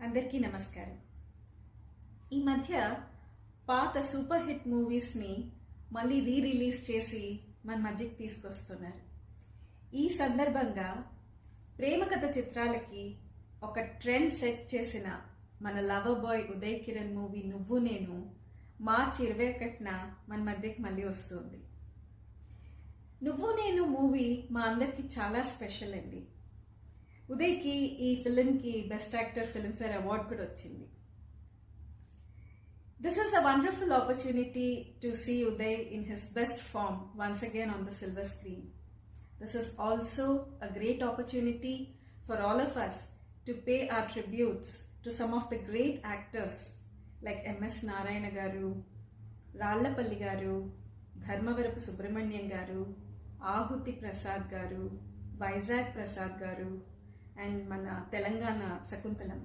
అందరికీ నమస్కారం. ఈ మధ్య పాత సూపర్ హిట్ మూవీస్ని మళ్ళీ రిలీజ్ చేసి మన మధ్యకి తీసుకొస్తున్నారు. ఈ సందర్భంగా ప్రేమ కథ చిత్రాలకి ఒక ట్రెండ్ సెట్ చేసిన మన lover boy Uday Kiran movie నువ్వు నేను మార్చి 21న మన మధ్యకి మళ్ళీ వస్తుంది. నువ్వు నేను మూవీ మా అందరికి చాలా స్పెషల్ అండి. ఉదయ్కి ఈ ఫిలింకి బెస్ట్ యాక్టర్ ఫిల్మ్ఫేర్ అవార్డు కూడా వచ్చింది. This is a wonderful opportunity to see Uday in his best form once again on the silver screen. This is also a great opportunity for all of us to pay our tributes to some of the great actors like M.S. Narayana garu, Rallapalli garu, Dharmavarapu Subramaniam garu, Ahuti Prasad garu, Vizag Prasad garu, and మన తెలంగాణ శకుంతలమ్మ.